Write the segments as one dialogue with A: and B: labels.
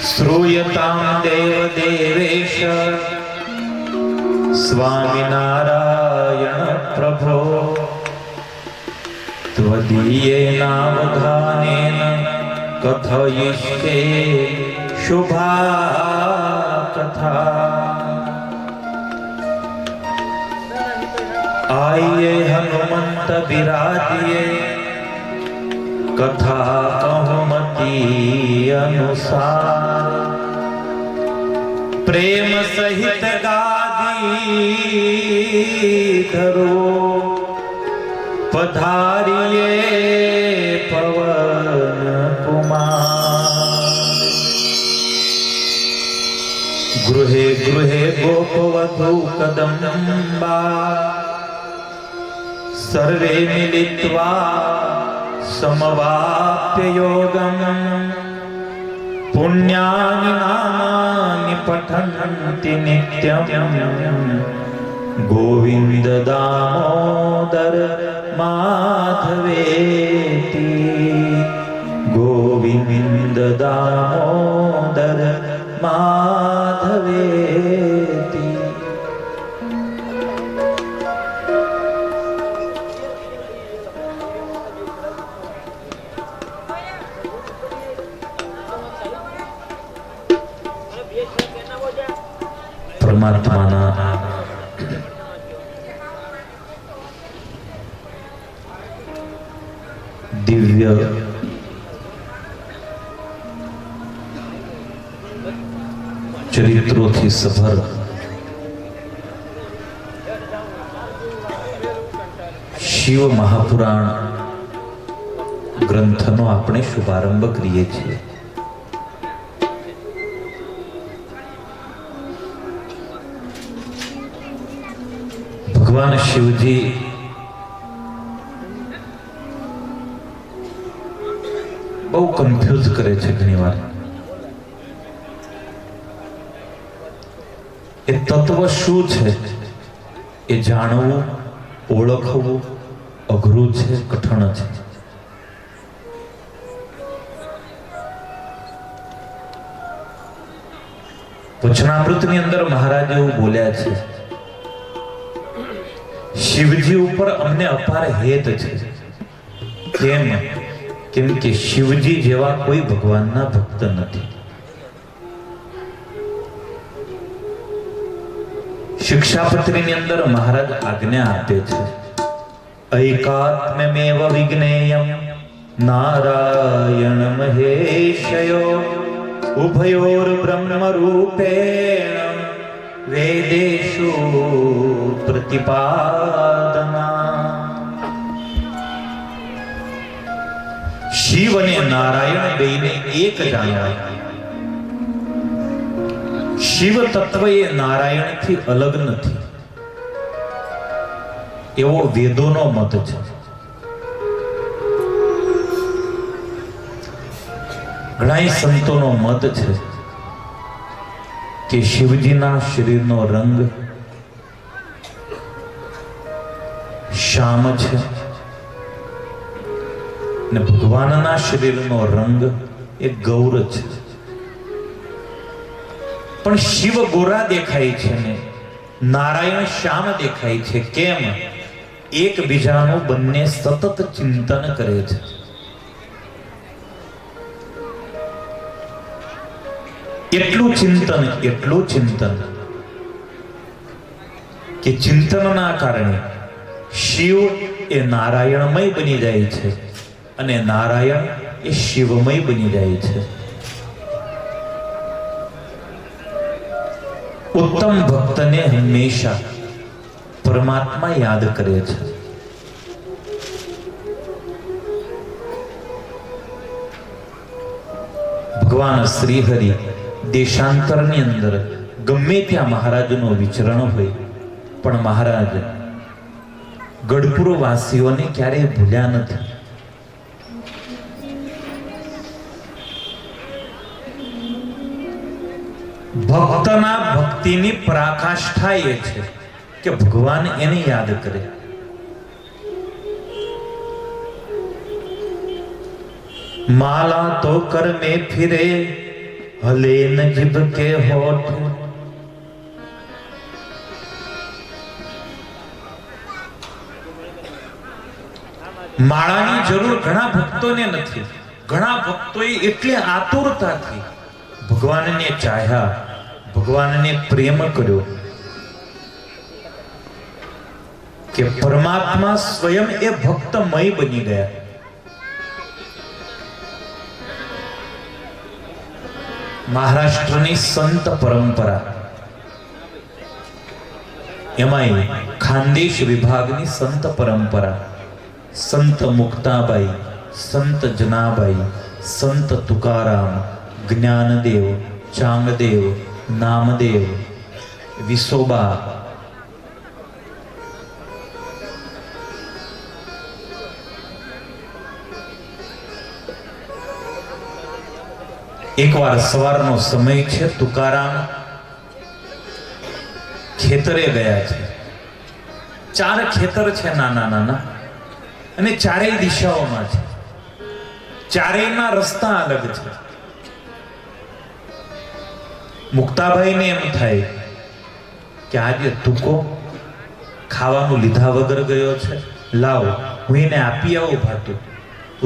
A: श्रूयतां देवदेवेश स्वामिनारायण प्रभो त्वदीयेनावधानेन कथयिष्ये शुभा कथा। आइए हनुमंत विराजिए कथा कहमति अनुसार प्रेम सहित गादी धरो पधारिए पवन कुमार। गृहे गृहे गोपवधू कदम्बा सर्वे मिलित्वा समवाप्य योगम् पुण्यानि नामानि पठन्ति नित्यम् गोविन्द दामोदर माधवेति गोविन्द दामोदर माधवेति। પરમાત્માના દિવ્ય ચરિત્રોથી સભર શિવ મહાપુરાણ ગ્રંથનો આપણે શુભારંભ કરીએ છીએ। ભગવાન શિવજી બહુ કન્ફ્યુઝ કરે છે ઘણી વાર। એ તત્વ શું છે એ જાણવું ઓળખવું અઘરું છે, કઠણ છે। વચનામૃતની અંદર મહારાજ એવું બોલ્યા છે, શિવજી ઉપર અમને અપાર હેત છે। કેમ? કેમ કે શિવજી જેવા કોઈ ભગવાનના ભક્ત નથી। શિક્ષાપત્રીની અંદર મહારાજ આજ્ઞા આપે છે, ઐકાત્મ્યમેવ વિજ્ઞેયમ નારાયણ મહેશયો ઉભયોર બ્રહ્મ રૂપેણ વેદેશુ પ્રતિપાદના। શિવ અને નારાયણ બેને એક જાણવાય। શિવ તત્વ એ નારાયણથી અલગ નથી એવો વેદોનો મત છે। ઘણા સંતોનો મત છે કે શિવજીના શરીરનો રંગ શ્યામ છે ને ભગવાનના શરીરનો રંગ એ ગૌર છે. પણ શિવ ગોરા દેખાય છે ને નારાયણ શ્યામ દેખાય છે. કેમ? એકબીજાનું બંને સતત ચિંતન કરે છે. એટલું ચિંતન કે ચિંતનના કારણે શિવ એ નારાયણમય બની જાય છે અને નારાયણ એ શિવમય બની જાય છે. ઉત્તમ ભક્તને હંમેશા પરમાત્મા યાદ કરે છે. ભગવાન શ્રી હરિ દેશાંતરની અંદર ગમે ત્યાં મહારાજનો વિચરણ હોય પણ મહારાજ ગઢપુર વાસીઓને ક્યારેય ભૂલ્યા નથી. ભક્તના ભક્તિની પરાકાષ્ઠા એ છે કે ભગવાન એને યાદ કરે. માલા તો કર में फिरे हले न जिभ के होठ. માળાની જરૂર ઘણા ભક્તોને નથી. ઘણા ભક્તોએ એટલે આતુરતાથી ભગવાનને ચાહ્યા, ભગવાનને પ્રેમ કર્યો કે પરમાત્મા સ્વયં એ ભક્તમય બની ગયા. મહારાષ્ટ્રની સંત પરંપરા, એમાંય ખાનદેશ વિભાગની સંત પરંપરા, સંત મુક્તાબાઈ, સંત જનાબાઈ, સંત તુકારામ, જ્ઞાનદેવ, ચાંગદેવ, નામદેવ, વિસોબા, એકવાર સવારનો સમય છે. તુકારામ ખેતરે ગયા છે. 4 ખેતર છે નાના નાના અને ચારેય દિશાઓમાં છે. ચારેયના રસ્તા અલગ છે. મુક્તાભાઈને એમ થાય કે આજે તુકો ખાવાનું લીધા વગર ગયો છે, લાવ હું એને આપી આવું ભાતું.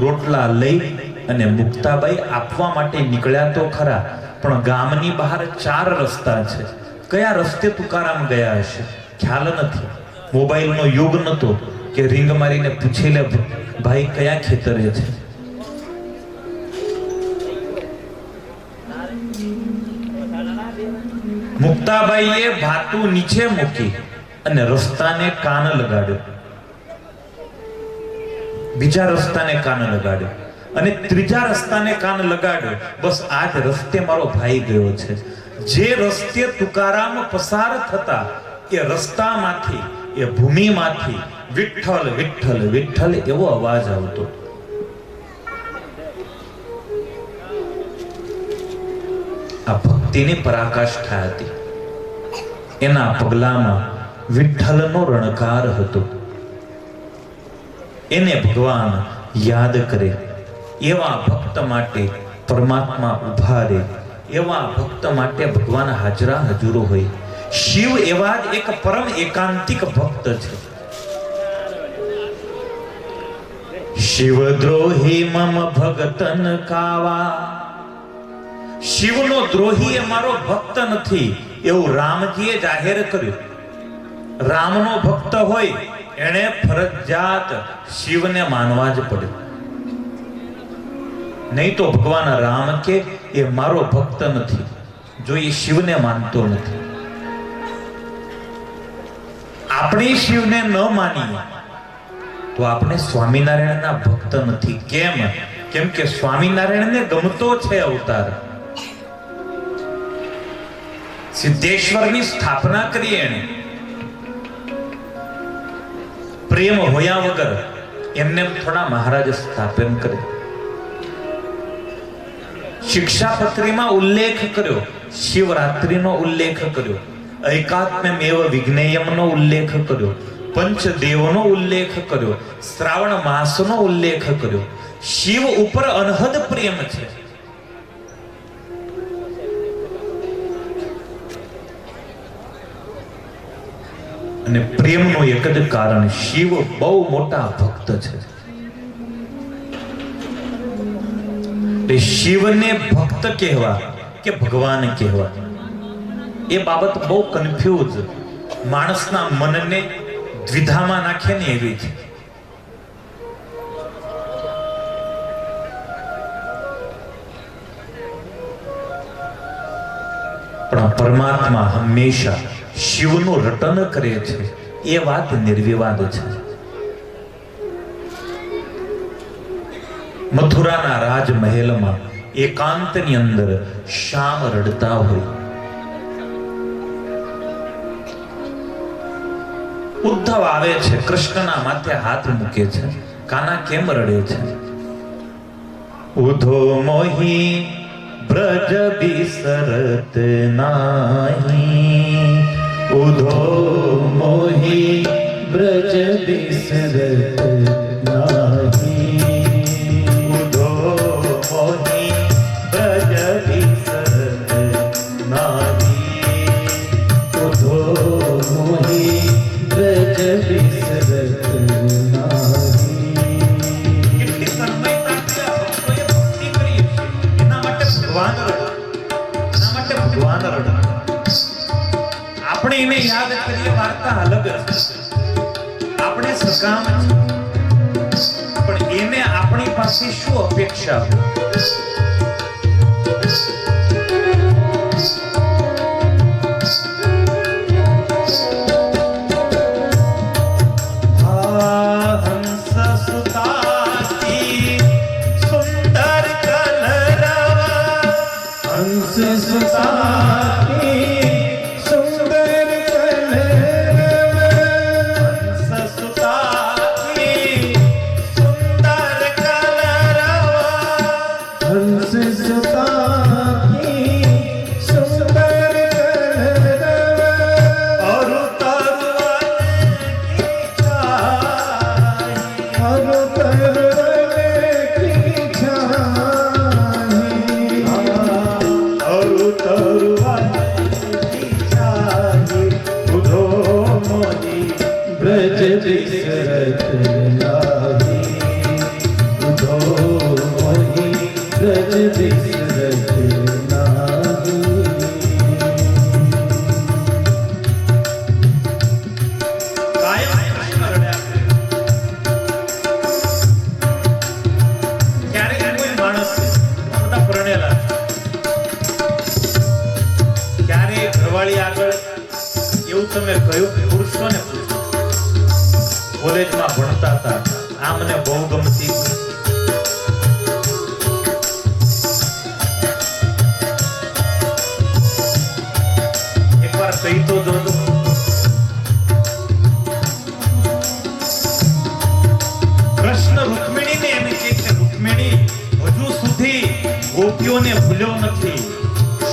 A: રોટલા લઈ અને મુક્તાબાઈ આપવા માટે નીકળ્યા તો ખરા, પણ ગામની બહાર 4 રસ્તા છે. કયા રસ્તે તુકારામ ગયા હશે ખ્યાલ નથી. મોબાઈલનો યુગ નતો કે રિંગ મારીને પૂછી લે ભાઈ કયા ખેતરે છે. મુક્તાબાઈએ ભાતું નીચે મૂકી અને રસ્તાને કાન લગાડ્યો, બીજા રસ્તાને કાન લગાડ્યો અને ત્રીજા રસ્તાને કાન લગાડ્યો. બસ આ જ રસ્તે મારો ભાઈ ગયો છે. જે રસ્તે તુકારામ પસાર થતા એ રસ્તામાંથી, એ ભૂમિમાંથી વિઠ્ઠલ વિઠ્ઠલ વિઠ્ઠલ એવો અવાજ આવતો. આ ભક્તિની પરાકાષ્ઠા હતી. એના પગલામાં વિઠ્ઠલનો રણકાર હતો. એને ભગવાન યાદ કરે. એવા ભક્ત માટે પરમાત્મા ઉભા રહે. એવા ભક્ત માટે ભગવાન હાજરા હજુરો હોય. શિવ એવા જ એક પરમ એકાંતિક ભક્ત છે. શિવ દ્રોહી મમ ભગતન કાવા. શિવનો દ્રોહી એ મારો ભક્ત નથી એવું રામજીએ જાહેર કર્યું. રામનો ભક્ત હોય એને ફરજિયાત શિવને માનવા જ પડે. નહીં તો ભગવાન રામ કે એ મારો ભક્ત નથી જો એ શિવને માનતો નથી. આપણે શિવને ન માનીએ તો આપણે સ્વામિનારાયણના ભક્ત નથી. કેમ? કેમ કે સ્વામિનારાયણને ગમતો છે અવતાર. સિદ્ધેશ્વરની સ્થાપના કરી એને. પ્રેમ હોયા વગર એમને થોડા મહારાજ સ્થાપન કરે. શિક્ષાપત્રીમાં ઉલ્લેખ કર્યો, શિવરાત્રીનો ઉલ્લેખ કર્યો, એકાત્મ્યમેવ વિજ્ઞેયમનો ઉલ્લેખ કર્યો. પંચદેવનો ઉલ્લેખ કર્યો, શ્રાવણ માસનો ઉલ્લેખ કર્યો. શિવ ઉપર અનહદ પ્રેમ છે. અને પ્રેમનું એક જ કારણ, શિવ બહુ મોટા ભક્ત છે. એ શિવને ભક્ત કહેવા કે ભગવાન કહેવા, એ બાબત બહુ કન્ફ્યુઝ, માણસના મનને દ્વિધામાં નાખે ને એવી છે. પણ પરમાત્મા હંમેશા શિવનું રટન કરે છે, એ વાત નિર્વિવાદ છે. મથુરાના રાજમહેલમાં એકાંતની અંદર શ્યામ રડતા હોય. ઉદ્ધવ આવે છે, કૃષ્ણના માથે હાથ મૂકે છે. કાના કેમ રડે છે? ઉધો મોહી બ્રજ બિસરત નાહી, ઉધો મોહી બ્રજ બિસરત નાહી, ઉધો મોહી બ્રજ બિસરત નાહી, ઉધો મોહી બ્રજ બિસરત નાહી. કેટલી તન્મયતા ભક્તોએ ભક્તિ કરી છે, એના માટે ભગવાન રડે, એના માટે ભગવાન રડે. આપણે એને યાદ કરીએ, વાર્તા અલગ છે. આપણે સકામ છે, પણ એને આપણી પાસે શું અપેક્ષા હોય? તમે કયું પુરુષોને પૂછો, કોલેજમાં ભણતા હતા, આ મને બહુ ગમતી. એકવાર કહી તો જોજો. કૃષ્ણ રૂકમિણીને એમ કહે છે, રૂકમિણી હજુ સુધી ગોપીઓને ભૂલ્યો નથી.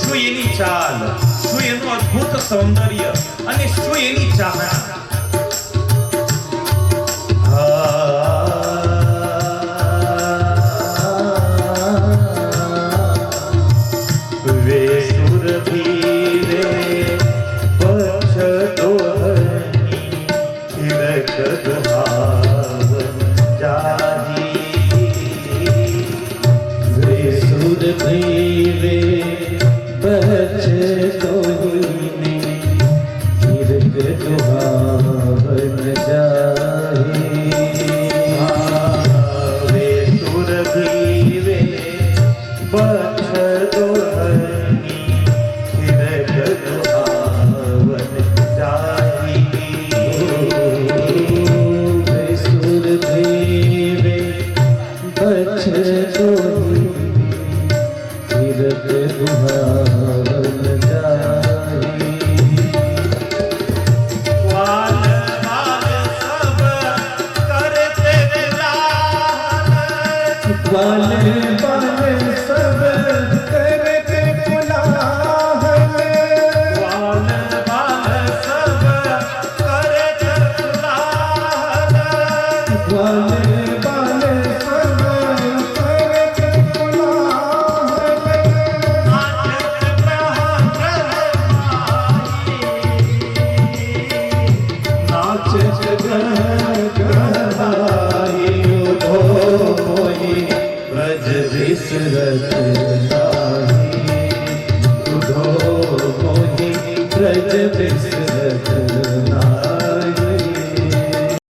A: શું એની ચાલ, શું એનું અદ્ભુત સૌંદર્ય, અને શું એની ચાહના. વે સુરભી રે પછડોહની તિલક દુહાવન જાહી, વે સુરભી રે પછડોહની તિલક દુહાવન જાહી, વે સુરભી રે પછડોહની તિલક દુહાવન જાહી, વે સુરભી રે પછડોહની તિલક દુહાવન જાહી. વાલ વાલ સબ કરતે ગુલાલ, વાલ વાલ સબ કરતે ગુલાલ, વાલ વાલ સબ કરતે ગુલાલ,
B: વાલે